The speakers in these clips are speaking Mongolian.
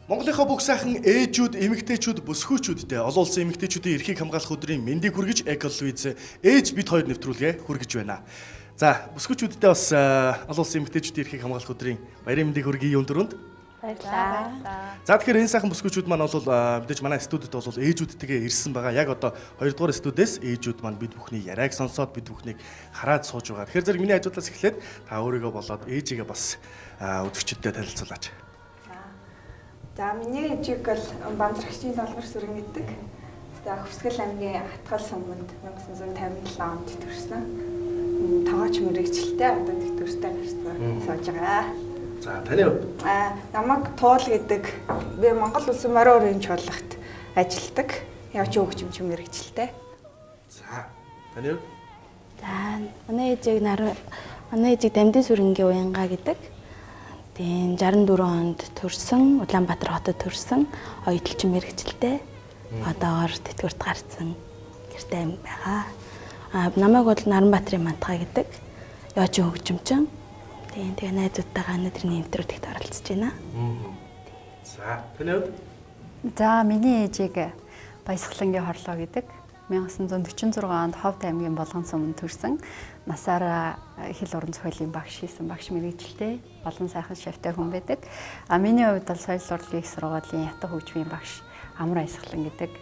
Монголынхаа бүх сайхан ээжүүд, эмэгтэйчүүд, бүсгүйчүүдтэй олон улсын эмэгтэйчүүдийн эрхийг хамгаалах өдрийн мэндийг хүргэж Эколвиз ээж бид хоёр нэвтрүүлгээ хүргэж байна. За, бүсгүйчүүдтэй бас олон улсын эмэгтэйчүүдийн эрхийг хамгаалах өдрийн баярын мэндийг хүргэе юм дөрөнд. Баярлалаа. За тэгэхээр энэ сайхан бүсгүйчүүд маань бол мэдээж манай студид бол ээжүүдтэйгээ ирсэн байгаа. Яг одоо 2 дугаар студиэс ээжүүд маань бид бүхний яриаг сонсоод бид бүхнийг хараад сууж байгаа. Тэгэхээр зэрэг миний ажлаас эхлээд та өөрийгөө болоод ээжигээ бас үзэгчдэд танилцуулаач. За миний ээжийг бол Бамзрагчийн Солонгор сүрэн гэдэг. За Хөвсгөл аймгийн Хатгал суманд 1957 онд төрсөн. Тоогооч мэрэгчлээ одоо дэвтэртэй гарсан сууж байгаа. За таны хувьд? Намайг Туул гэдэг. Би Монгол улсын Морио өрийн чуулгад ажилладаг. Явж хөгжимч мэрэгчлээ. За таны хувьд? За манай ээжийг Дамдын сүрэнгийн Уянга гэдэг. Тийм 64 онд төрсөн, Улаанбаатар хотод төрсөн, оюуталчин мэрэгчлээ. Одоогоор тэтгэврт гарсан гэртэй аймаг байгаа. Намайг бол Наранбаатарын Мантхаа гэдэг. Яочи хөгжимчин. Тийм тэгээ найзуудтайгаа өнөөдрийн нэвтрүүлэгт оролцож байна. За таны хувьд? За миний ээжийг Баясгалангийн Хорлоо гэдэг. 1946 онд Ховд аймгийн Болгон суманд төрсэн. Насаараа хэл уран зохиолын багш хийсэн багш мэрэгчлээ. Олон сайхан шавьтай хүн байдаг. Миний хувьд бол соёл урлагийн их сургуулийн ятга хөгжмийн багш Амар Баясгалан гэдэг.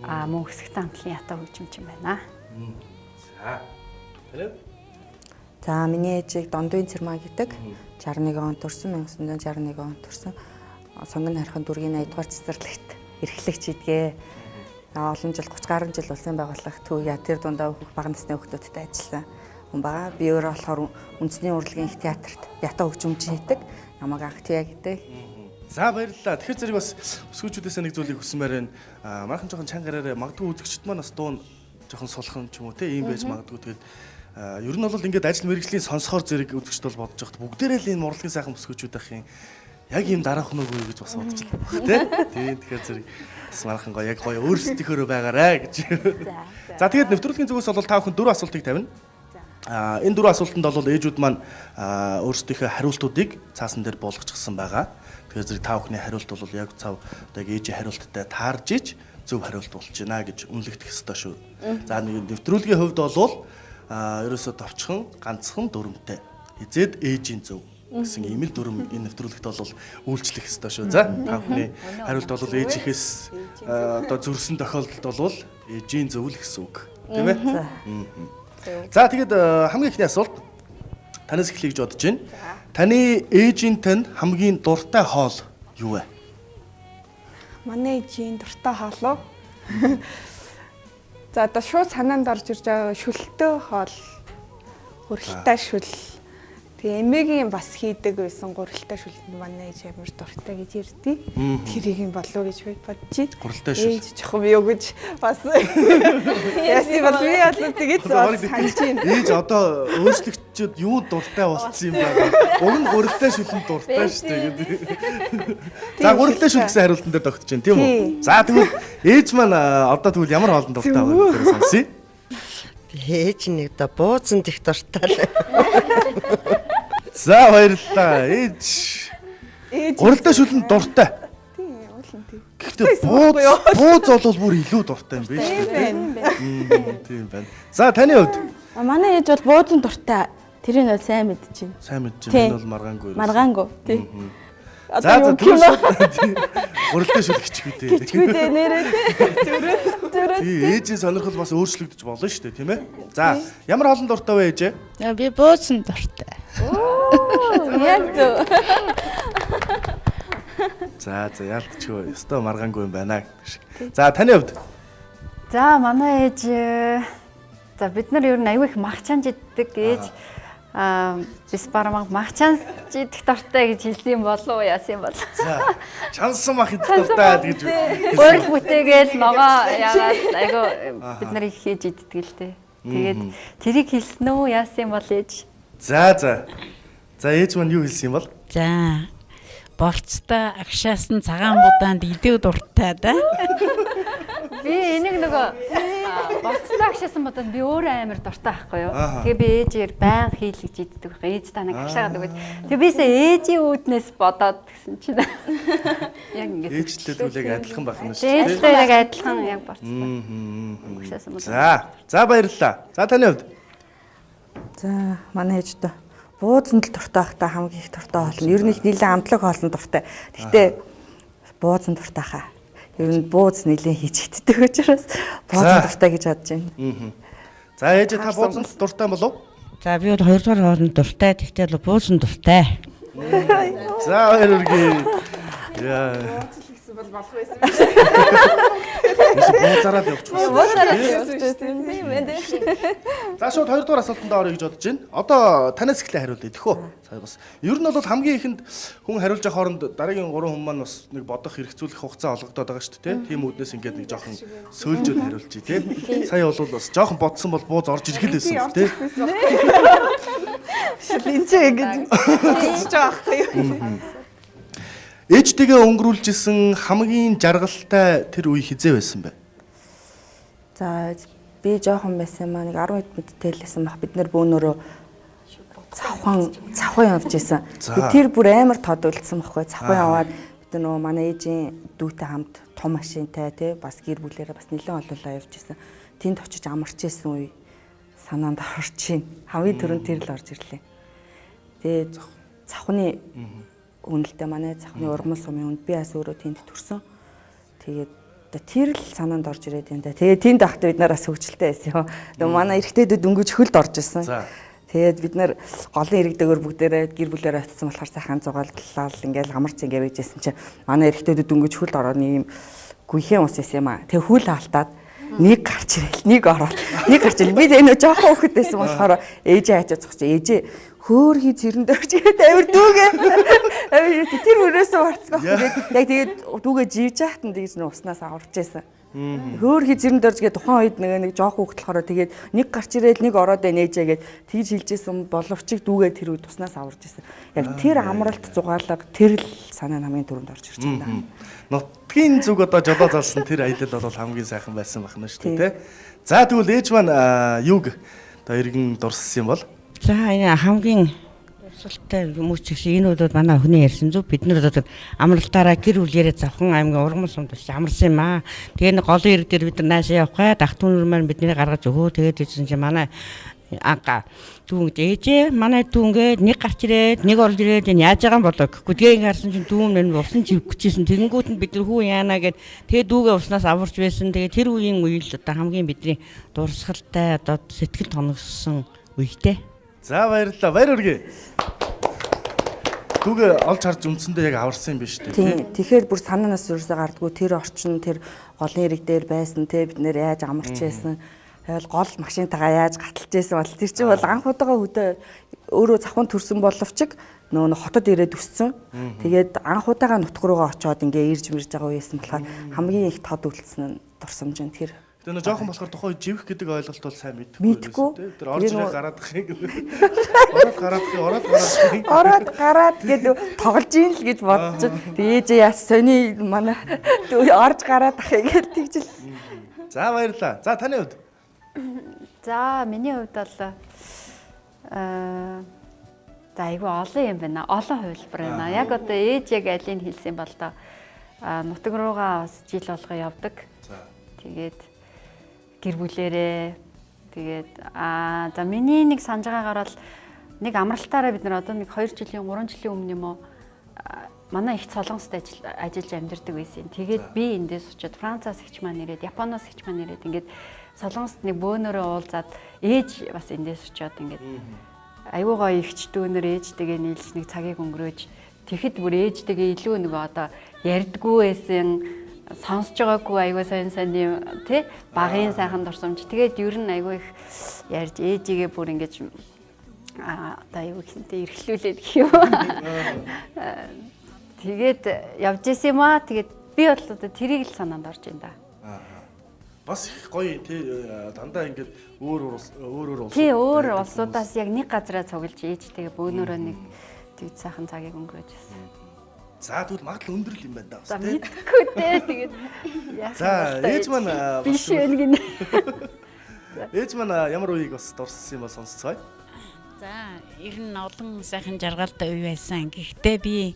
Мөн Хөсгөтэн хамтлагийн ятга хөгжимчин байна. За таны хувьд? За миний ээжийг Дондын Цэрмаа гэдэг. 61 онд төрсэн, 1961 онд төрсэн. Сонгон харихын дүүргийн 80 дугаар цэцэрлэгт эрхлэгч идгээ. Олон жил 30 гаруй жил улсын байгууллага төвөг тэр дундаа бага насны хүүхдүүдтэй ажилласан хүн байгаа. Би өөрөө болохоор үндэсний урлагийн их театрт ятга хөгжимчин хийдэг. Намайг анх тиа гэдэг. За баярлалаа. Тэгэхээр зэрэг бас бүсгүйчүүдээс нэг зүйлийг хүсмээр байна. Мархан жоохон чангараараа магадгүй үзэгчд маань бас дуун жоохон сулхан ч юм уу те ийм байж магадгүй. Тэгээд ер нь бол ингээд ажил мэргэжлийн сонсохоор зэрэг үзэгчд бол бодож байхад бүгдээрээ л энэ урлагийн сайхан бүсгүйчүүд ахын яг ийм дараах нүг үү гэж бас бодож байна тий. Тэгэхээр зэрэг бас мархан гоё яг гоё өөрсдийнхөө байгаарэ гэж. За тэгээд нэвтрүүлгийн зүгээс бол та бүхэн 4 асуултыг тавина. Энэ 4 асуултанд бол ээжүүд маань өөрсдийнхөө хариултуудыг цаасан дээр болгочихсон байгаа. Тэгэхээр зэрэг та бүхний хариулт бол яг цав одоо ээжийн хариулттай таарж иж зөв хариулт болж байна гэж үнэлэгдэх ёстой шүү. За нэвтрүүлгийн хувьд бол ерөөсөө товчхон ганцхан дүрмтэй хизээд ээжийн зөв гэсэн ийм л дүрм энэ нэвтрүүлэгт бол үйлчлэх ёстой шүү. За та бүхний хариулт бол ээжийнхээс одоо зөрсөн тохиолдолд бол ээжийн зөв л гэсэн үг. Тийм ээ? За тэгээд хамгийн ихний асуулт танаас эхлэе гэж бодож байна. Таны ээжийн тань хамгийн дуртай хоол юу вэ? Манай ээжийн дуртай хоол уу? За одоо шууд санаанд орж ирж байгаа шүлтөө хоол. Гурилтай шүл. Тэгээ эмээгийн бас хийдэг байсан гурилтай шүлтэнд манай ээж амар дуртай гэж ярьдээ. Тэрийг юм болов гэж би бодчих. Гурилтай шүл. Ээж жоохон юу гэж бас яси бол би бол тэгээд санаж байна. Ээж одоо өөрчлөгчд юу дуртай болсон юм бэ? Уг нь гурилтай шүлэнд дуртай шүү дээ гэдэг. За гурилтай шүл гэсэн хариултан дээр тогтож байна тийм үү? За тэгвэл ээж маань одоо тэгвэл ямар хоолнд дуртай байгаа вэ гэж сонсъё. Ээж нэг да бууцанд их дуртай л. За баярлалаа. Ээж гурилтай шүлэнд дуртай. Тийм уулын тийм. Гэхдээ бууз бол бүр илүү дуртай юм байна шүү дээ. Тийм байна. За таны хувьд? Манай ээж бол буузан дуртай. Тэрийг нь сайн мэдчихэв. Сайн мэдчихэв. Энэ бол маргаангүй. Маргаангүй. Тийм. За гурилтай шүл хичгүй дээ. Хичгүй дээ нэрээ. Зүрх. Ээжийн сонирхол бас өөрчлөгдөж болно шүү дээ, тийм ээ? За, ямар хоолнд дуртай вэ ээжээ? Би бууцсан дуртай. Яг зөв. За яалтчгүй. Өстой маргаангүй юм байна гэх. За, таны хувьд? За манай ээж бид нар ер нь аюу их махчаан жиддэг ээж бис бармаг махчаан жидэх дуртай гэж хэлсэн юм болов уу яасан юм бол. За чансан мах идэх дуртай гэж. Өөрөөр бүтээгээл ногоо яагаад айгу бид нарыг хийж иддэг л дээ. Тэгээд тэрийг хэлсэн үү яасан юм бол ээж. За ээж маань юу хэлсэн юм бол? За борцтой агшаасан цагаан будаанд идэв дуртай да. Би энийг нөгөө боцтой агшаасан бодоод би өөрөө амар дуртай байхгүй юу. Ааха. Тэгээ би ээжээр баян хийл гэж иддэг байхгүй. Ээж танаа агшаагаад өгöd. Тэгээ бисээ ээжийн үүднээс бодоод гэсэн чинь яг ингэж Ээжтэй түлэг адилхан байх юм шүү ээжтэй яг адилхан яг борцтой. Агшаасан бодоод. За баярлалаа. За таны хувьд. За манай ээжтэй бууцанд л дуртай байхдаа хамгийн их дуртай болно. Ер нь их нэлээд амтлаг хоолн дуртай. Гэхдээ бууцанд дуртай хаа. Ер нь бууз нэлээд хийж иддэг учраас бууцанд дуртай гэж бодож байна. За ээж та бууцанд дуртай болов? За би бол 2 дугаар хоолнд дуртай. Тэгтээ л буусан дуртай. За баяр үргээ. Яа. Бол болох байсан. Бууцараад явчихсан. Бууцараад явчихсан тийм ээ. За шууд 2 дугаар асуултанд орё гэж бодож байна. Одоо танаас эхлээ хариулъя тэхүү. Сая бас. Ер нь бол хамгийн ихэнд хүн хариулж байгаа хооронд дараагийн 3 хүн маань бас нэг бодох хэрэгцүүлэх хугацаа олгодоод байгаа шүү дээ. Тийм үүднээс ингээд нэг жоохон сөөлжөд хариулчих тий. Сая бол бас жоохон бодсон бол бууз орж ирэх л байсан тий. Шинжээ ингэж хийж байгаа байхгүй юу? Ээжтэйгээ өнгөрүүлжсэн хамгийн жаргалтай тэр үе хизээ байсан бэ? За би жоохон байсан маа нэг 10 хэд мэдтэй лсэн баг бид нэр бөөнөрөө цавхан явж исэн. Би тэр бүр амар тодулсан байхгүй цавхан яваад бид нөгөө манай ээжийн дүүтэй хамт том машинтай тий бас гэр бүлээрээ бас нэлээд олоолаа явж исэн. Тэнд очиж амарч исэн үе санаанд орж ийн. Хамгийн түрүүнд тэр л орж ирлээ. Тэгээ цавхны үнэлтэй манай цахны урмал сумын үнд би бас өөрөө тэнд төрсөн. Тэгээд тэр л санаанд орж ирээд энэ. Тэгээд тэнд ахтай бид нар бас хөвгчлээ байсан юм. Тэгээд манай эрэгтэйдүүд дөнгөж хөлд орж ирсэн. Тэгээд бид нар голын иргэдээгөр бүгдээрээ гэр бүлээрээ очсон болохоор сайхан зугааллал ингээл амарч ингээд байжсэн чинь манай эрэгтэйдүүд дөнгөж хөлд ороод нэг юм гүйхэн ус байсан юм аа. Тэгээд хөл алдаад нэг гарч ирэл, нэг ороод, нэг гарч ирэл. Би энэ жоохон хөхөд байсан болохоор ээжээ хачаад зогсож ээжээ хөөрхий зэрэнд орж ирээд авир дүүгээ. Тэр өрөөсөө орцгоох тэгээд яг тэгээд дүүгээ живж яахтан тэгж нэг уснаас аварч байсан. Хөөрхий зэрэнд орж гээд тухайн үед нэг жоохон хөхт болохоор тэгээд нэг гарч ирээд нэг ороод нээжээгээд тэгж хэлжсэн боловч дүүгээ тэр үед уснаас аварч байсан. Яг тэр амралт зугаалга тэр л санаа намын түрүүнд орж ирж байна. Нутгийн зүг одоо жолоо залсан тэр аялал бол хамгийн сайхан байсан байна шүү дээ тий. За тэгвэл ээж маань юуг одоо иргэн дурссан юм бол? За энэ хамгийн дурсалтай юм уу ч гэсэн энэ удаад манай охины ярьсан зүг бид нар одоо амралтаараа гэр бүлээрээ завхан аймгийн ургамал сумд амарсан юм аа. Тэгээ нэг голын ирэг дээр бид нар наашаа явах гай дахтуунэр маань бидний гаргаж өгөө. Тэгээд ийдсэн чинь манай анга дүүнг ээжээ манай дүүнгээ нэг гарч ирээд нэг орж ирээд энэ яаж байгаа юм болоо гэхгүй тэгээ харсан чинь дүүн нь усан живэх гэжсэн тэгэнгүүт нь бид нар хүү яана гэд тэгээ дүүгээ уснаас аварч байсан тэгээ тэр үеийн үйл одоо хамгийн бидний дурсгалтай одоо сэтгэл тоногсон үетэй. За баярлалаа. Баяр үргээ. Дүүгээ олж харж үндсэндээ яг аварсан юм биш үү? Тийм. Тэгэхээр бүр санаанаас юусаа гардггүй тэр орчин тэр голын ирэг дээр байсан те бид нэр яаж амарч байсан. Тэгэл гол машинтайгаа яаж гаталж байсан бол тэр чинь бол анх удаага хөдөө өөрөө завхан төрсөн боловч нөгөө хотод ирээд өссөн. Тэгээд анх удаага нутг руугаа очиод ингээ ирж мэрж байгаа үеэсэн болохоор хамгийн их тод үлдсэн нь дурсамж нь тэр. Тэр жоохон болохоор тухайн живэх гэдэг ойлголт бол сайн мэдгүй. Тэр орж ирээ гараад ах юм. Ороод гараад гэдэг тоглож ийн л гэж бодож. Тэгээд яас сони манай орж гараад ах гэж тэгжил. За баярлалаа. За таны хувьд? За миний хувьд бол за айгүй олон юм байна. Олон хувилбар байна. Яг одоо ээж яг алийг хэлсэн бол доо нутаг руугаа бас жил болго явдаг. Тэгээд гэр бүлэрээ тэгээд за миний нэг санаж байгаагаар бол нэг амралтаараа бид нар одоо нэг 2 жилийн 3 жилийн өмнө юм уу манай их Солонгост ажиллаж амьдардаг байсан. Тэгээд би эндээс очиод Францаас ихч маань ирээд Японоос ихч маань ирээд ингээд Солонгост нэг бөөнөрөө уулзаад ээж бас эндээс очиод ингээд айгүй гоё ихч дүүнэр ээжтэйгээ нийлж нэг цагийг өнгөрөөж тэгэхэд бүр ээжтэйгээ илүү нэг одоо ярьдггүй байсан сонсож байгаагүй айгүй сайн юм тий багын сайхан дурсамж тэгээд ер нь айгүй их ярьж ээжигээ бүр ингэж одоо айгүй ихэнтэй эрхлүүлээд гэх юм. Тэгээд явж исэн юм аа тэгээд би бол одоо тэрийг л санаанд орж байна да. Бас их гоё тий дандаа ингээд өөр улс тий өөр улсуудаас яг нэг газараа цуглаж ээжтэйгээ бөөнөрөө нэг тэг сайхан цагийг өнгөрөөж байсан. За тэгвэл магадлал өндөр юм байна За да. Тэ? мэдхгүй дээ тэгээд яах За ээж маань биш байх гин. ээж маань ямар үеийг бас дурссан юм бол сонсцгоё. За ер нь олон сайхан жаргалтай үе байсан. Гэхдээ би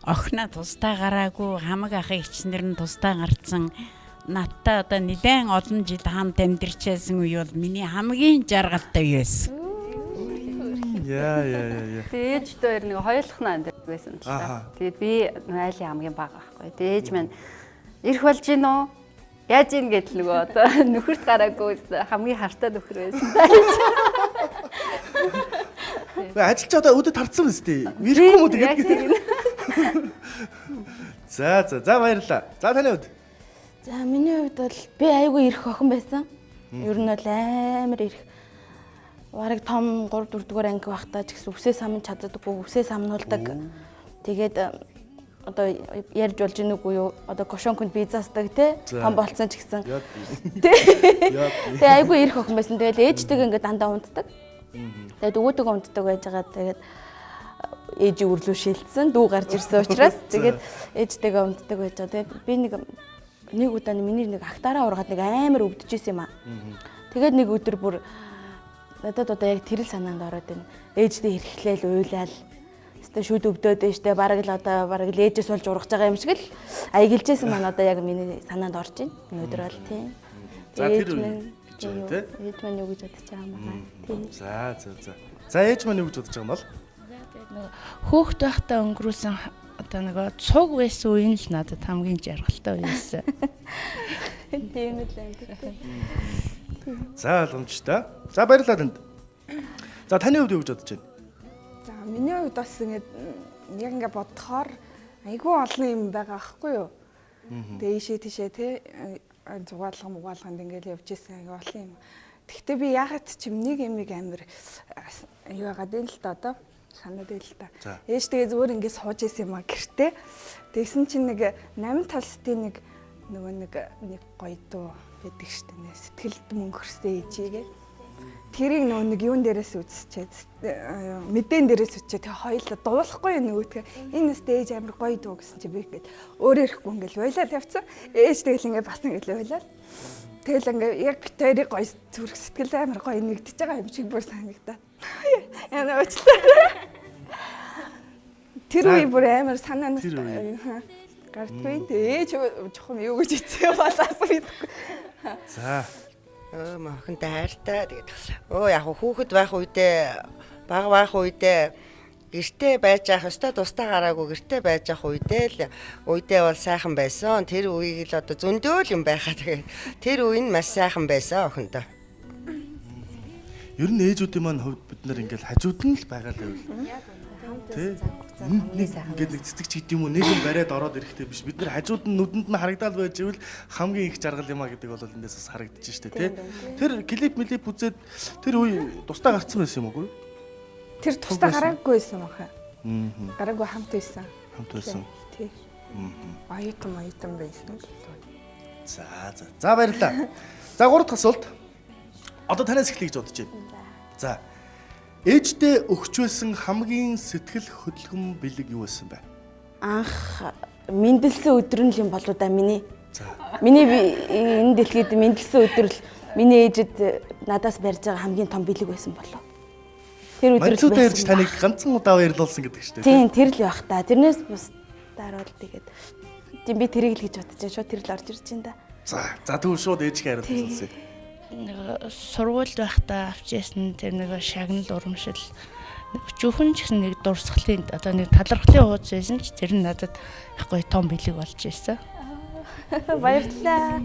охиноо тусдаа гараагүй, хамаг ахын ичнэр нь тусдаа гарцсан. Надтай одоо нэлээд олон жил хамт амьдарчээсэн үе бол миний хамгийн жаргалтай үе байсан. Яа. Тэгээд ээжтэй хоёр нэг хоёулахнаа амьд байсан л Аха. та. Тэгээд би айлын хамгийн бага байхгүй. Тэгээд ээж маань ирэх болж гин үү? Яаж ийн гэдэл нөгөө одоо нөхөрт гараагүй хамгийн хартай нөхөр байсан. Ажилч одоо өдөд харцсан биз дээ. Ирэхгүй юм уу тэгээд. За баярлалаа. За таны хувьд. За миний хувьд бол би айгүй ирэх охин байсан. Ер нь бол амар ирэх. Бараг том 3 4 дугаар анги байхдаа ч гэсэн үсээ самн чаддаггүй, үсээ самнуулдаг. Тэгээд одоо ярьж болж ийн үгүй юу? Одоо кошонконд бизаасдаг те том болцсон ч гэсэн. Тэгээ айгүй ирэх охин байсан. Тэгээд ээжтэйгээ ингээд дандаа унтдаг. Тэгээд өвөөдөө унтдаг байж байгаа. Тэгээд ээжийг өрлөө шилжсэн, дүү гарч ирсэн учраас тэгээд ээжтэйгээ унтдаг байж байгаа. Тэгээд би нэг удаа миний нэг агтаараа ургаад нэг амар өвдөжсэн юм аа. Тэгээд нэг өдөр бүр надад одоо яг тэрэл санаанд ороод байна. Ээждээ хэрхлээл уйлал. Өстө шүд өвдөд дээ штэ. Бараг л ээжээс болж ургаж байгаа юм шиг л аягэлжсэн маань одоо яг миний санаанд орж байна. Өнөөдөр бол тийм. За тэр үе гэж байна те. Ээж маань юу гэж бодож байгаа юм аа. Тийм. За. За ээж маань юу гэж бодож байгаа юм бол? Хөөхт байхдаа өнгөрүүлсэн одоо нөгөө цуг байсан үе нь л надад хамгийн жаргалтай байсан. Тийм л юм. За боломжтой. За баярлалаа танд. За таны хувьд юу гэж бодож байна? За миний хувьд бас яг бодохоор айгүй олон юм байгаа аахгүй юу. Тэгээ ийшээ тийшээ те зугаалганд ингээл явж ирсэн айгүй олон юм. Гэхдээ би ягаад ч юм нэг юмыг амар юу яагаад юм л та одоо санаад байл л та. Ээж тэгээ зүгээр ингээд сууж ирсэн юм а гэртээ. Тэгсэн чинь нэг 8 талстын нэг гоё дуу байдаг штэ нэ сэтгэлд мөнгөрсөн ээжигээ. Тэрийг нэг юун дээрээс үзчихээд мэдэн дээрээс үзчихээ тэгээ хоёулаа дуулахгүй нөгөөдгөө энэ нэстэ ээж амар гоё дуу гэсэн чи би ингээд өөрөө ирэхгүй ингээд уйлаад явцсан. Ээж тэгэл ингээд бас ингээд уйлаад. Тэгэл ингээд яг бит хоёрыг гоё зүрх сэтгэл амар гоё нэгдэж байгаа юм шиг бүр санагдаад. Яна уучлаарай. Тэр үе бүр амар санаанаас гардгүй ээж жоохон юу гэж хэлсэн балаас мэдгүй. За. Махантай хайртай тэгээд яг хүүхэд байх үедээ бага байх үедээ гэртээ байж ах өстой тусдаа гараагүй гэртээ байж ах үедээ бол сайхан байсан. Тэр үеийг л одоо зөндөөл юм байхаа тэгээд тэр үе нь маш сайхан байсан охиндоо. Ер нь ээжүүдийн маань хувьд бид нар ингээл хажууд нь л байгаа л байвал. Тэ? Ингээд нэг цэцэг ч гэдэг юм уу нэг юм бариад ороод ирэхтэй биш. Бид нар хажууд нь нүдэнд нь харагдаад байж ивэл хамгийн их жаргал юм а гэдэг бол эндээс бас харагдаж штэ тий. Тэр клип үзээд тэр үе тусдаа гарцсан байсан юм уу? Тэр тусдаа гараагүй байсан баха. Гараагүй хамт байсан. Хамт байсан. Тий. Аятан байсан. За баярлалаа. За гурав дахь асуулт. Одоо танаас эхлэе гэж бодож байна. За. Ээждээ өгч байсан хамгийн сэтгэл хөдлөм бэлэг юу байсан бэ? Анх мэндэлсэн өдөр нь юм болоо да миний. Миний энэ дэлхийд мэндэлсэн өдөр л миний ээжэд надаас барьж байгаа хамгийн том бэлэг байсан болоо. Тэр өдөр л баярлалаа ярьж таныг ганцхан удаа баярлуулсан гэдэг шүү дээ. Тийм тэр л байх та. Тэрнээс бусдаар бол тэгээд тийм би тэрийг л гэж бодож байгаа шүү. Тэр л орж ирж байна да. За тэгвэл шууд ээжгээ хариулт хэлсэн. Нэг сургуульд байхдаа авчижсэн тэр нэг шагнал урамшил өчүүхэн ч гэсэн нэг дурсгалын одоо нэг талархлын хуудас байсан ч тэр нь надад их гоё том бэлэг болж ирсэн. Баярлалаа.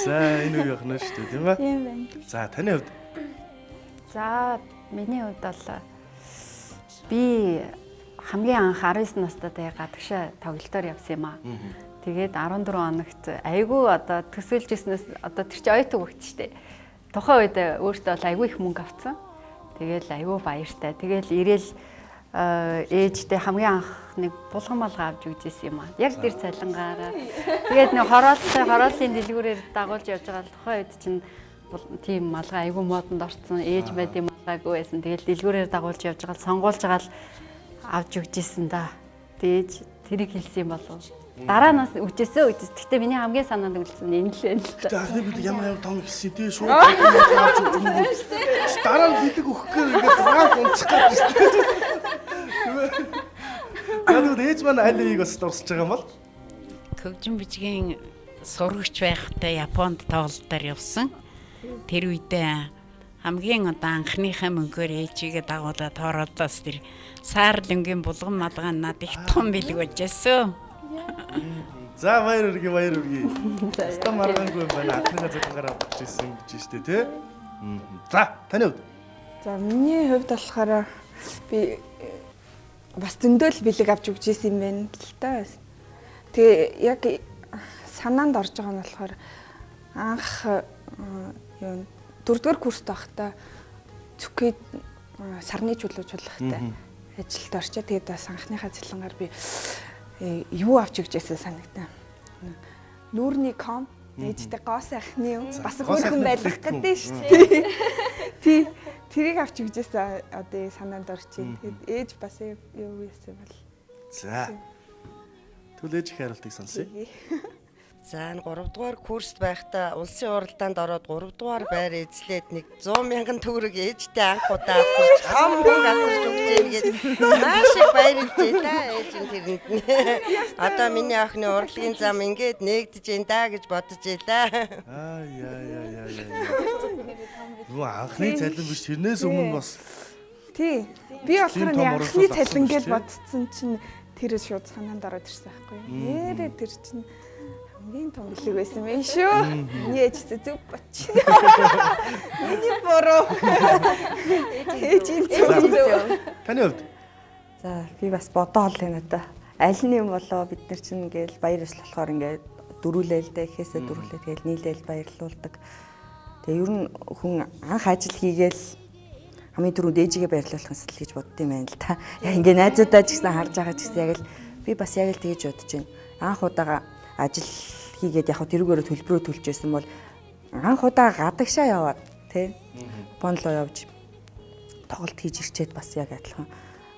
За энэ үе явах нь шүү дээ тийм ба? Тийм байна. За таны хувьд. За миний хувьд бол би хамгийн анх 19 настайдаа гадагшаа тоглолтоор явсан юм аа. Тэгээд 14 хоногт айгүй одоо төсөөлжсэнээс одоо тэр чинь ойтог өгч штэ. Тухайн үед өөртөө бол айгүй их мөнгө авцсан. Тэгээл айгүй баяртай. Тэгээл ирээл ээжтэй хамгийн анх нэг булган малгай авч үзсэн юм аа. Яг тэр цалингаараа. Тэгээд нэг хорооллын дэлгүүрээр дагуулж явж байгаа тухайн үед чинь тийм малгай айгүй модонд орсон. Ээж байд юм малгайгүй байсан. Тэгээл дэлгүүрээр дагуулж явж байгаа сонгуулж байгаа л авч өгчээсэн да. Дээж тэрийг хэлсэн юм болов. Дараа нас үжээсөө. Гэхдээ миний хамгийн санаанд үлдсэн нь энэ л байна л Тэ та. анхны бид ямар том ихсэн тий шууд авч өгнө. Дараа нь бэлэг өгөхгүй ингээд франк унчих гэж байна. Яг ээж маань аль нэгийг бас дурсаж байгаа юм бол Хөгжин бичгийн сурагч байхдаа Японд тоглолтоор явсан. Тэр үедээ хамгийн одоо анхныхаа мөнгөөр ээжигээ дагуулад хоороодоос тэр саарлангийн булган малгай над их том бэлэг бажээсөө. за баяр үргээ. Ста маргангүй байна. Атныга зөвхөн авч ирсэн гэж штэ тий. За таны хувьд. За миний хувьд болохоор би бас зөндөл бэлэг авч өгч ирсэн юм байна л та. Тэгээ яг санаанд орж байгаа нь болохоор анх юу 4-р курст байхдаа зүкэд сарны чулуужуулахтай ажилд орчоо. Тэгээд бас анхныхаа цэлэнгаар би юу авч өгч байсан санагдаа. Нүүрний ком ээжтэй гоо сайхны юм бас хөөрхөн байлгах гэдэг шүү дээ. Тий. Тэрийг авч өгчээсэн одоо санаанд орчих. Тэгээд ээж бас юу байсан бол. За. Тэгвэл ээж их хариултыг сонсъё. За 3 дугаар курст байхдаа улсын уралдаанд ороод 3 дугаар байр эзлээд нэг 100 мянган төгрөг ээжтэй анх удаа авчирч хам хог авчирч өгч гээд маш их баярлжээ та ээж нь тэрэнд нь. Одоо миний охины урлагийн зам ингээд нээгдэж энэ да гэж бодож илаа. Яа. Юу анхны цалин биш тэрнээс өмнө бас Тий. Би болохоор анхны цалин гэж бодсон чинь тэр шууд санаанд ороод ирсэн байхгүй юу. Нэрээ тэр чинь хамгийн том бэлэг байсан байх шүү. Ээж зүг боч. Миний бороо. Ээжийн зөв. таны хувьд. За би бас бодоол юм одоо. Аль нь юм болоо бид нар чинь ингээл баяр ёслол болохоор ингээд дөрүүлээл дээ ихээсээ дөрүүлээ тэгэл нийлээл баярлуулдаг. Тэгээ ер нь хүн анх ажил хийгээл хамгийн түрүүнд ээжигээ баярлуулах нь гэж боддсон юм байна л та. Яг ингээ найзуудаа ч гэсэн харж байгаа ч гэсэн яг л би бас яг л тэгэж бодож байна. Анх удаага ажил хийгээд яг тэрүүгээрээ төлбөрөө төлж байсан бол анх удаа гадагшаа яваад тий Японлоо явж тоглолт хийж ирчээд бас яг адилхан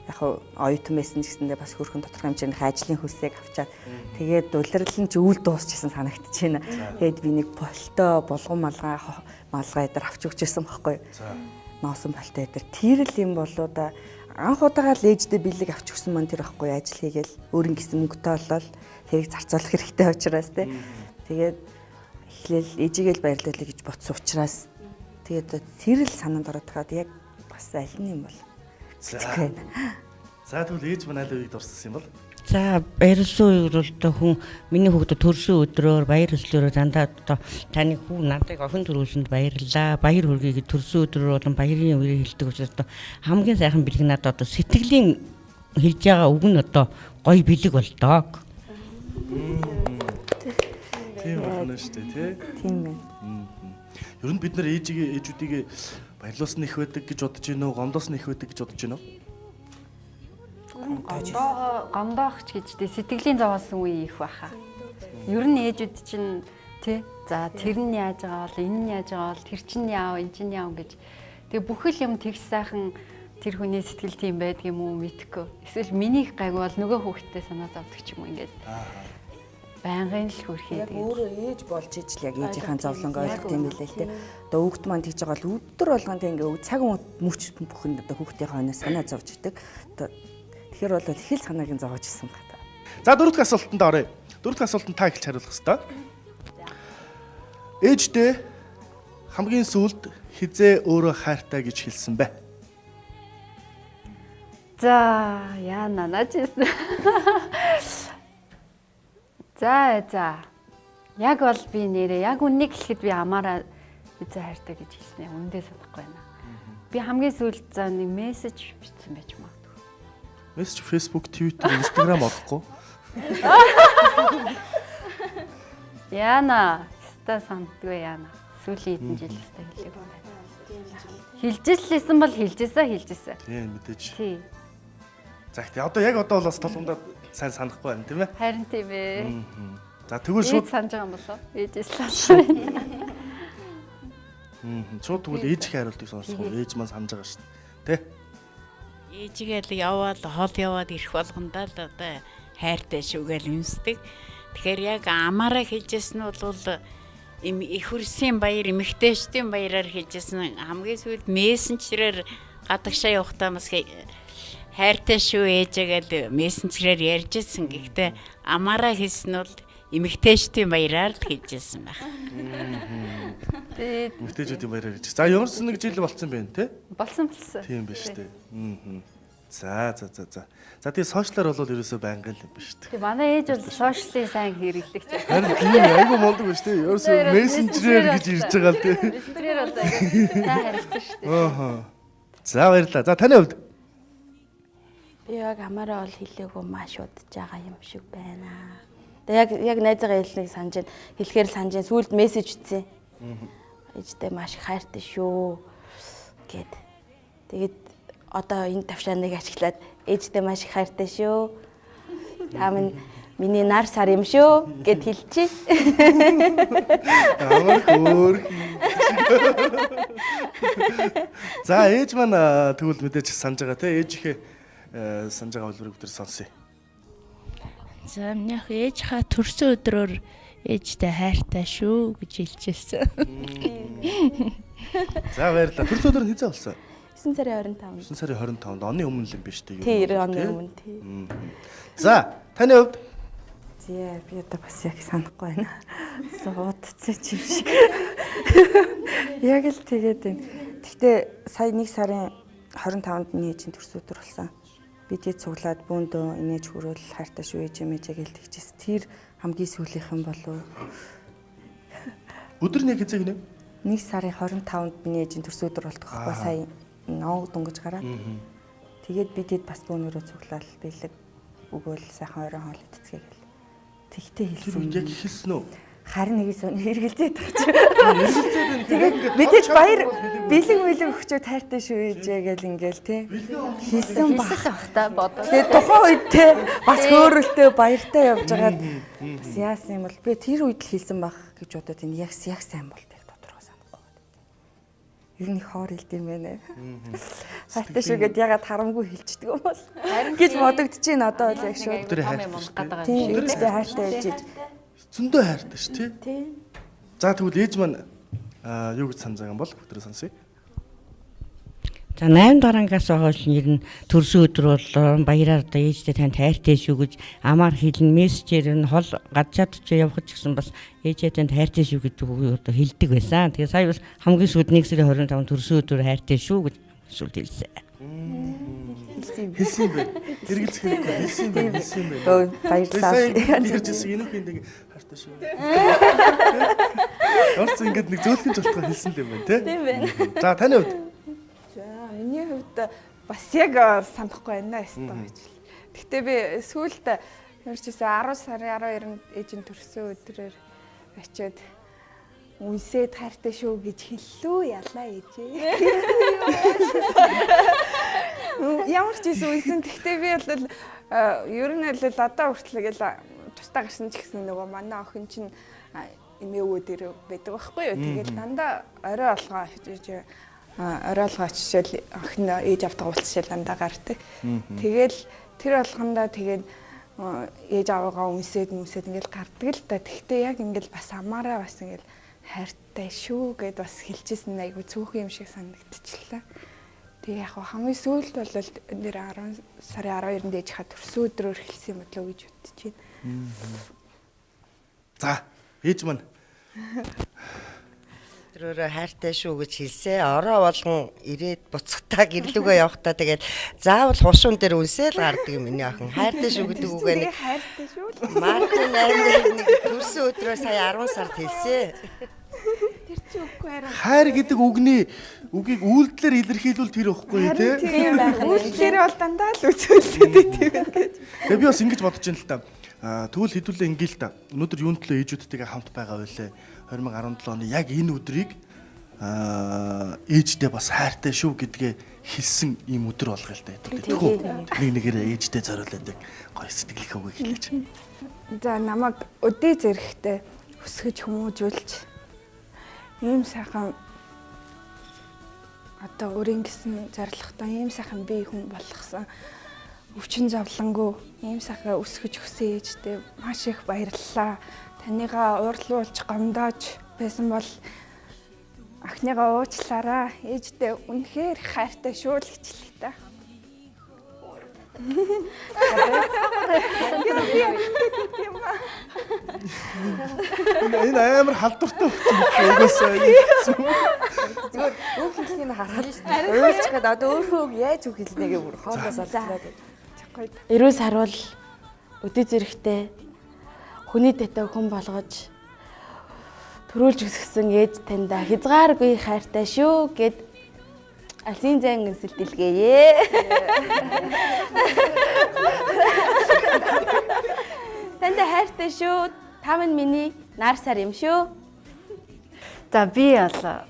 яг оюутан байсан ч гэсэндээ бас хөрхэн тодорхой хэмжээний ажлын хөлсийг авчаад тэгээд улирлал нь ч өвөл дуусчихсан санагдчихээн. Тэгээд би нэг болтой булган малгай дээр авч өгчээсэн байхгүй. Носон болтой дээр тэр л юм болоо да анх удаага л ээждээ бэлэг авч өгсөн маань тэр байхгүй ажил хийгээл өөрийн гэсэн мөнгөтэй болол тэрийг зарцуулах хэрэгтэй учраас тэгээд эхлээл ээжигээл баярлуулъя гэж бодсон учраас тэгээд тэр л санаанд ороод тахад яг бас аль нь юм бол. За тэгвэл ээж маань аль үеийг дурссан юм бол? За баярлсан үеэр бол хүн миний хүүхдэд төрсөн өдрөөр баяр хөслөөрөө дандаа одоо таны хүү надад охин төрүүлсэнд баярлалаа. Баяр хүргэе төрсөн өдрөөр болон баярын үеийг хэлдэг учраас одоо хамгийн сайхан бэлэг надад одоо сэтгэлийн хэлж байгаа үг нь одоо гоё бэлэг болдог. Тийм байна шүү дээ тий. Тийм байна. Ер нь бид нар ээжүүдийг баярлуулсан их байдаг гэж бодож байна уу? Гомдоос нь их байдаг гэж бодож байна уу? Гомдоох ч гэжтэй сэтгэлийн зовоосон үе их баха. Ер нь ээжүүд чинь тий за тэр нь яаж байгаа бол энэ нь яаж байгаа бол тэр чинь яав энэ чинь яав гэж тэгээ бүхэл юм тэгс сайхан тэр хүний сэтгэл тийм байдаг юм уу мэдхгүй. Эсвэл минийх гайг бол нөгөө хүүхдтэй санаа зовдөг ч юм уу ингээд. Байнгын л хөрхий тэгээд өөрөө ээж болж ижил яг ээжийнхээ зовлонг ойлгох юм билээ л те. Одоо хүүхд маань тэгж байгаа бол өдөр болгон тэг ингээ цаг мөч бүхэнд одоо хүүхдийн хойноос санаа зовж идэг. Одоо тэгэхээр бол их л санааг нь зовоож исэн байна та. За дөрөвдүгээр асуултанд оръё. Дөрөвдүгээр асуултанд та эхэлж хариулах ёстой. Ээждээ хамгийн сүүлд хизээ өөрөө хайртай гэж хэлсэн бэ? за яана наачсэн. За. Яг бол би нэрээ яг үннийг хэлэхэд би амаараа хизээ хайртай гэж хэлснэ. Үндэ санахгүй байна. Би хамгийн сүүлд за нэг мессеж бичсэн байж магадгүй. Мессеж Facebook, Twitter, Instagram олохгүй. Яана, ста сандгүй яана. Сүүлийн хэдэн жил ста хэлээг байна. Хэлжсэн бол хэлжсэн. Тийм мэдээж. Тий. За гэхдээ одоо яг одоо бол бас толгомдоо сайн санахгүй байна тийм ээ. Харин тийм ээ. За тэгвэл Шууд шууд санаж байгаа юм болоо. Ээжээс санаж. шууд тэгвэл ээж хариултыг сонсох уу? Ээж маань санаж байгаа шүү дээ. Тэ? Ээжигээл яваад хол яваад ирэх болгондоо л одоо хайртай шүүгээл юмсдаг. Тэгэхээр яг амаараа хийжсэн нь бол их хөрсийн баяр, эмэгтэйчдийн баяраар хийжсэн хамгийн сүүлд мессенжерээр гадагшаа явахдаа бас хайртай шүү ээжээгээл мессенжерээр ярьжсэн. Гэхдээ амаараа хийсэн нь бол эмэгтэйчдийн баяраар хийжсэн байх. Эмэгтэйчдийн баяраар хийж. За ямар ч нэг жил болцсон байна те? Болсон. Тийм биш үү? За. За тэгээ сошиалар бол ерөөсөө байнга л юм биш үү? Тэг манай ээж бол сошиалын сайн хэрэглэгч. Харин тийм айгүй молдог биш үү? Ерөөсөө мессенжерээр гэж ирж байгаа л тийм. Мессенжерээр бол айгүй сайн харилцсан шүү дээ. Ааха. За баярлалаа. За таны хувьд? Би яг амаараа бол хэлээгүй маш удаж байгаа юм шиг байна. Тэгээ яг найзаагаа хэлнийг санаж байна. Хэлэхээр санаж байна. Сүүлд мессеж ütсэн. Ээжтэй маш их хайртай шүү гэд. Тэгээд одоо энэ тавшааныг ашиглаад ээжтэй маш их хайртай шүү. Та миний нар сар юм шүү гэд хэлчихье. Амар хөөр. За ээж маань тэгвэл мэдээж санаж байгаа те ээжийнхээ санаж байгаа хэлбэрийг бид сонсъё. За минийх ээж ха төрсөн өдрөөр ээжтэй хайртай шүү гэж хэлчихсэн. За баярлалаа. Төрсөн өдөр нь хэзээ болсон? 9 сарын 25-нд. 9 сарын 25-нд оны өмнө л юм биш үү? Тий, 90 оны өмнө тий. За таны хувьд? Зээ би одоо бас яг санахгүй байна. Суудцсан юм шиг. Яг л тэгээд байна. Гэхдээ сая 1 сарын 25-нд миний ээжийн төрсөн өдөр болсон. Бидэд цуглаад бөөндөө инээж хүрэл хайртай шүү ээж мэж гэж тэгчихсэн. Тэр хамгийн сүүлийнх юм болов. Өдөр нь яг хэзээ гинэ? 1 сарын 25-нд миний ээжийн төрсөн өдөр болдог байхгүй сая ноог дунгаж гараад. Тэгээд бидэд бас бөөнөрөө цуглаад бэлэг өгөөл сайхан оройн хоол идцгээ гэл. Тэгтээ хэлсэн. Яг хэлсэн үү? Харин нэгээс эргэлзээд байгаа ч. Тэгээд мэдээж баяр бэлэг өгчөө тайртай шүү ээжээ гэл ингээл тий. Хэлсэн бах та бодоо. Тэгээд тухайн үед те бас хөөрөлтөө баяртай явж байгаад бас яасан юм бол би тэр үед л хэлсэн бах гэж бодоод энэ яг сайн бол тэг тодорхой санахгүй. Ер нь хоор хэлдэм байна. Хайртай шүү гэд ягаад харамгүй хэлчихдэг юм бол гэж бодогдчихээн одоо л яг шүү. Тэр хайртай. Тийм ээжтэй хайртай ээж. Зөндөө хайртай шүү тий. За тэгвэл ээж маань юу гэж санаж байгаа юм бол бүгдээ сонсъё. За 8 дарангаас хойш нэр нь төрсөн өдөр бол баяраар одоо ээжтэй танд хайртай шүү гэж амаар хэлнэ мессежээр нь хол гадчаад ч явах ч гэсэн бас ээжтэй танд хайртай шүү гэдэг үг одоо хэлдэг байсан. Тэгээ сая бас хамгийн сүүлд 1 сарын 25 төрсөн өдөр хайртай шүү гэж сүлд хэлсэн. Хэлсэн бэ. Хэрэгэлцэх хэрэггүй хэлсэн бэ. Баярлалаа. Тэржсэн энэ үхэнд ингэ хайртай шүү. Орц ингэж нэг зөөлхөн жолтгоо хэлсэн юм байна тий. Тийм байна. За таны хувьд? Миний хувьд бас яг санахгүй байна эсвэл гэж. Гэхдээ би сүүлд ярьжсэн 10 сарын 12-нд ээжийн төрсөн өдрөөр очиод үнсээд хайртай шүү гэж хэллүү ялаа ээжээ. Ямар ч юм үнсэн. Гэхдээ би бол ер нь л одоо хүртэл тусдаа гарсан ч гэсэн нөгөө манай охин чинь эмээгөө дээр байдаг байхгүй юу. Тэгээд дандаа орой олгоо очижэл охин ээж автаа уулзчихэл дандаа гардаг. Тэгэл тэр болгондоо тэгээд ээж аваагаа үнсээд ингээл гардаг л та. Тэгтээ яг ингээл бас амаараа бас ингээл хайртай шүү гэд бас хэлчихсэн айгу цөөхөн юм шиг санагдчихлаа. Тэгээ яг хамгийн сүүлд бол нэр 10 сарын 12-нд ээж хаа төрсөн өдрөөр хэлсэн юм болоо гэж бодож байна. За ээж маань Тэрөө хайртай шүү гэж хэлсэн. Ороо болгон ирээд буцахтаа гэрлүүгээ явахтаа тэгээд заавал хушуун дээр үнсээл гардаг юм миний охин. Хайртай шүү гэдэг үгээ нэг хайртай шүү. Мартин аймаг нэг төрсөн өдрөө сая 10 сард хэлсэн. Тэр чи үгүй хараа. хайр гэдэг үгийг үйлдэлээр илэрхийлвэл тэр ихгүй тий. Тийм байх. Үйлдэлээр бол дандаа л үзүүлдэг тийм ингээд. Тэгээ би бас ингэж бодож байна л та. Тэгвэл хэдүүлээ ингээл та. Өнөөдөр юун төлөө ээжүүдтэйгээ хамт байгаа байлээ. 2017 оны яг энэ өдрийг ээждээ бас хайртай шүү гэдгээ хэлсэн ийм өдөр болгоо л та хэдүүлээ. Нэг нэгээрээ ээждээ зориулаад гоё сэтгэлийнхээ үгийг хэлээч. За намайг өдөө зэрэгтэй өсгөж хүмүүжүүлж ийм сайхан одоо өөрийн гэсэн зорилготой ийм сайхан бие хүн болгосон өвчин зовлонгүй ийм сайхан өсгөж өгсөн ээжтэй маш их баярлалаа. Танийгаа уурлуулж гомдоож байсан бол ахныгаа уучлаарай. Ээжтэй үнэхээр их хайртай шүү л гэжлээ та. Энэ амар халдвартай угаасаа Зүгээр бүх хэлнийг хараад өөрчлөд одоо өөрөө яаж үг хэлнэгээ бүр хоолоос олдлоо гэж. Эрүү сарвал өдөө зэрэгтэй хүний дэтэй хүн болгож төрүүлж өсгсөн ээж таньда хязгааргүй хайртай шүү гэд алсын зэн эсэлтэлгээе. Таньда хайртай шүү. Та минь миний нар сар юм шүү. За би бол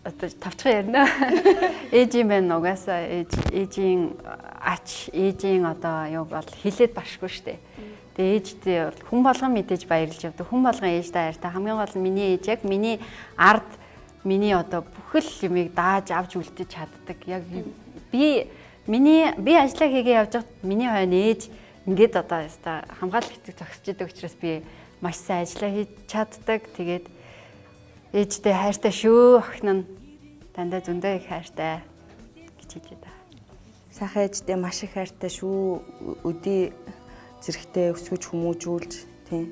одоо тавчхан ярина. Ээжийн байна угаасаа ээжийн ач ээжийн одоо юу бол хилээд башгүй штэ. Тэгээ ээжтэй хүн болгон мэдээж баярлж явдаг. Хүн болгон ээжтэй хайртай. Хамгийн гол нь миний ээж яг миний ард миний одоо бүхэл юмыг дааж авч үлдэж чаддаг. Яг би ажиллаа хийгээ явж байгаад миний хойно ээж ингээд одоо яста хамгаалалт хэцэг зогсож идэг учраас би маш сайн ажиллаа хийж чаддаг. Тэгээд ээжтэй хайртай шүү. Охин нь дандаа зөндөө их хайртай гэж хэлээ да. Сайхан ээжтэй маш их хайртай шүү. Өдий зэрэгтэй өсгөж хүмүүжүүлж тийм.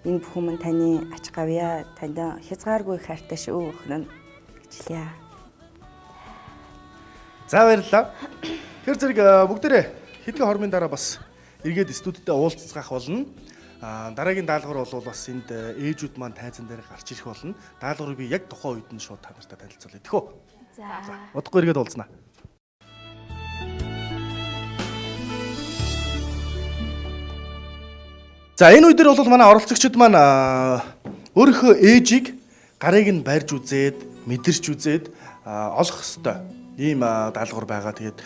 Энэ бүх юм таны ач гавья танд хязгааргүй хайртай шүү охин гэж хэлье. За баярлалаа. Тэр зэрэг бүгдээрээ хэдэн хормын дараа бас эргээд студидтэй уулзцах болно. Дараагийн даалгавар бол бас энд ээжүүд маань тайзан дээр гарч ирэх болно. Даалгаврыг би яг тухайн үед нь шууд та нартай танилцуулъя. Тэхүү. За. Удахгүй эргээд уулзнаа. За энэ үед бол манай оролцогчид маань өөрийнхөө ээжийг гарыг нь барьж үзээд, мэдэрч үзээд олох ёстой. Ийм даалгавар байгаа. Тэгээд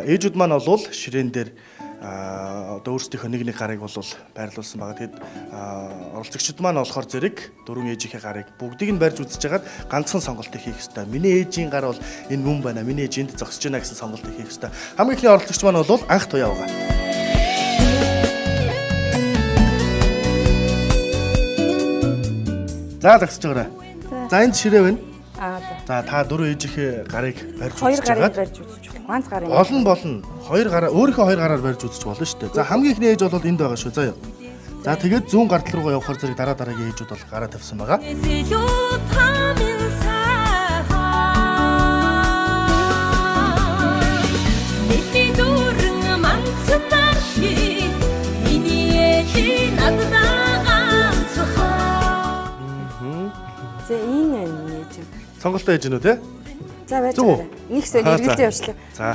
ээжүүд маань бол ширээн дээр одоо өөрсдийнхөө нэг гарыг бол байрлуулсан байгаа. Тэгээд оролцогчид маань болохоор зэрэг дөрвөн ээжийнхээ гарыг бүгдийг нь барьж үзэж хагаад ганцхан сонголтыг хийх ёстой. Миний ээжийн гар бол энэ мөн байна. Миний ээж энд зогсож байна гэсэн сонголтыг хийх ёстой. Хамгийн ихний оролцогч маань бол анх туяа байгаа. За зогсож байгаарай. За энд ширээ байна. За та дөрөв ээжийнхээ гарыг барьж үзэж байгаа. Хоёр гарыг барьж үзэж болох. Ганц гарын. Болно. Хоёр гараа өөрийнхөө хоёр гараар барьж үзэж болно шүү дээ. За хамгийн ихний ээж бол энд байгаа шүү. За яа. За тэгээд зүүн гарт руугаа явахаар зэрэг дараагийн ээжүүд бол гараа тавьсан байгаа. За энэ ээж. Сонголтоо ээж нү те? За байж байгаа. Нэг сая эргэлдээ явуулъя. За.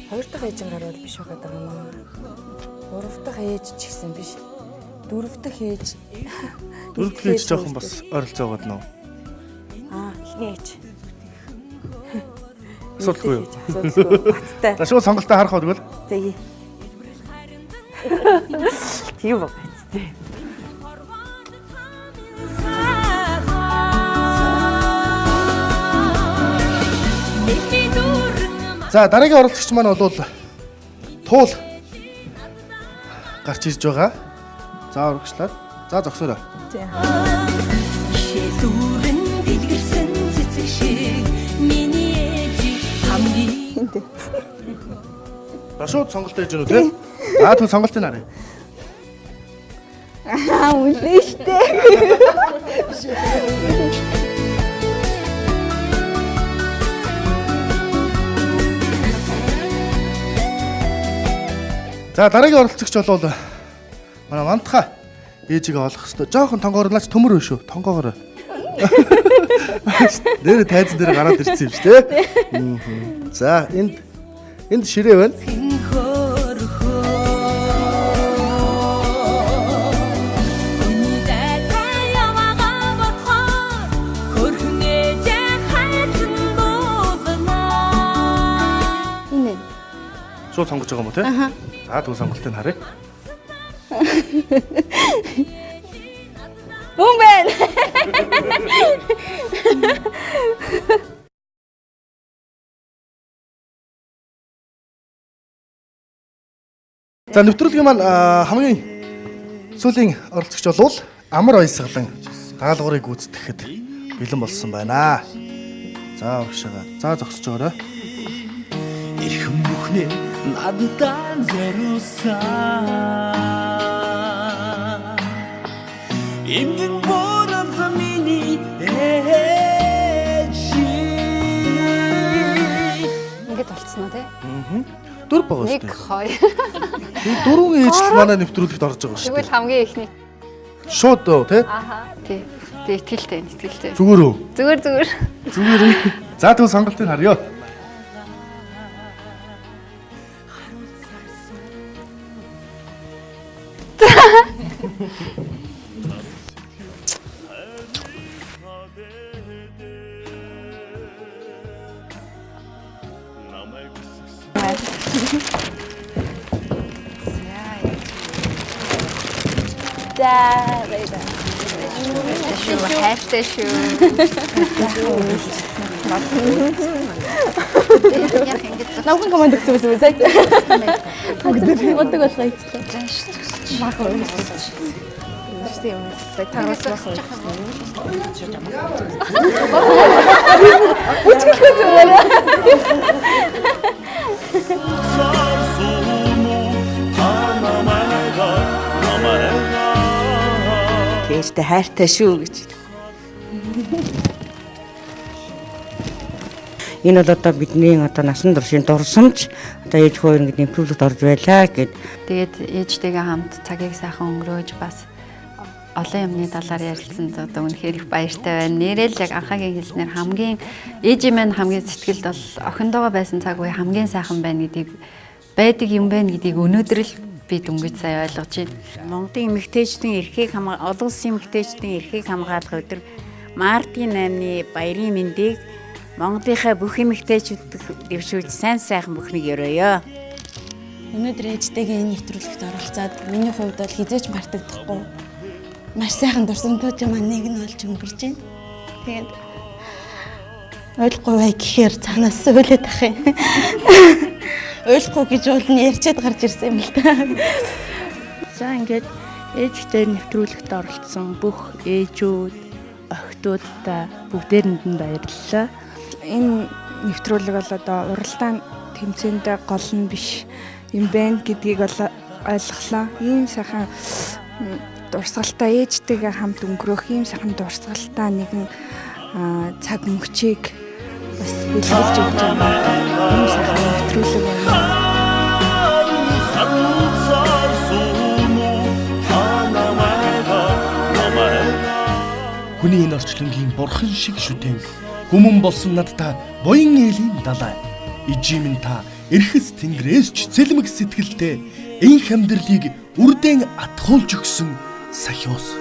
Хоёр дахь ээжийн гар бол биш байгаа даа юм аа. Гурав дахь ээж ч гэсэн биш. Дөрөв дахь ээж. Дөрөв дахь ээж жоохон бас ойролцоо байгаа нөө. Эхний ээж. Асуудалгүй юу? Баттай. За шууд сонголтоо харах уу тэгвэл? Тэгье. Тийм ба. За дараагийн оролцогч маань бол туул гарч ирж байгаа. За урагшлаад. За зогсоорой. Тийм. Шилүүрэн дэлгэрсэн цэцэг шиг миний ээж хамгийн. За шууд сонголт хийж гэнэ үү те? За тэгвэл сонголтыг харъя. Үлээ штэ. За дараагийн оролцогч бол манай мантха ээжигээ олох хэвээр. Жохон тонгоорлаач төмөр шүү. Тонгоогоор. Нэр тайзан дээр гараад ирсэн юм шүү те. За энд ширээ байна. Шууд сонгож байгаа юм уу те? За тэгвэл сонголтыг харъя. Бүүн байна. За нэвтрүүлгийн маань хамгийн сүүлийн оролцогч болвол амар баясгалан даалгаврыг гүйцэтгэхэд бэлэн болсон байна. За урагшаага. За зогсож байгаарай. Ирхэн бүхнээ надад зориулсан. Имгэн борон миний ээж. Ингээд болцсон уу те? Дөрв байгаа шүү 1 дээ. 2. Дөрвөн ээжл манай нэвтрүүлэгт орж байгаа шүү Тэгвэл дээ. хамгийн ихний. Шууд тий? Аха. Тий. Итгэлтэй. Зүгээр үү? Зүгээр. Зүгээр. За тэгвэл сонголтыг харъя. За баярлалаа. Шүү хайртай шүү. Намхан команд өгсөн байсан сайд. Бүгд болох хэвчлээ. Мах уу. Тэрсээ юм. Тагаас болсон. Үчиглээ зүгээр. Ээжтэй хайртай шүү гэж. Энэ бол одоо бидний одоо насан туршийн дурсамж одоо ээж хоёр ингэ нэвтрүүлэгт орж байлаа гэд. Тэгээд ээжтэйгээ хамт цагийг сайхан өнгөрөөж бас олон юмны талаар ярилцсан одоо үнэхээр их баяртай байна. Нэрэл яг анхаагийн хэлснээр хамгийн ээжийн маань хамгийн сэтгэлд бол охиндоогоо байсан цаг үе хамгийн сайхан байна гэдгийг байдаг юм байна гэдгийг өнөөдөр л би дүнгиж сая ойлгож байна. Монголын эмэгтэйчдийн эрхийг олон улсын эмэгтэйчдийн эрхийг хамгаалах өдөр Мартын 8-ны баярын мэндийг Монголынхаа бүх эмэгтэйчүүдэд дэвшүүлж сайн сайхан бүхнийг өрөөё. Өнөөдөр ээжтэйгээ энэ нэвтрүүлэгт оролцоод миний хувьд бол хизээч мартагдахгүй маш сайхан дурсамжууд маань нэг нь болж өнгөрч байна. Тэгээд ойлгохгүй бай гэхээр цаанаас сөөлөд ах юм. Ойлгохгүй гэж бол нь ярьчаад гарч ирсэн юм л та. За ингээд ээжтэй нэвтрүүлэгт оролцсон бүх ээжүүд, охидуудаа бүгдээрэнд нь баярлалаа. Энэ нэвтрүүлэг бол одоо уралдаан тэмцээндээ гол нь биш юм байна гэдгийг бол ойлголоо. Ийм сайхан дурсгалтай ээжтэйгээ хамт өнгөрөх ийм сайхан дурсгалтай нэгэн цаг мөчийг бас бэлгэлж өгч байгаа. Ийм сайхан нэвтрүүлэг байна. Хүний энэ орчлонгийн бурхан шиг шүтэн хүмүн болсон надтай буян ээлийн далай. Ижимэн та эрхэс тэнгэрээс ч цэлмэг сэтгэлтэй энх амьдралыг үрдэн атгуулж өгсөн сахиус.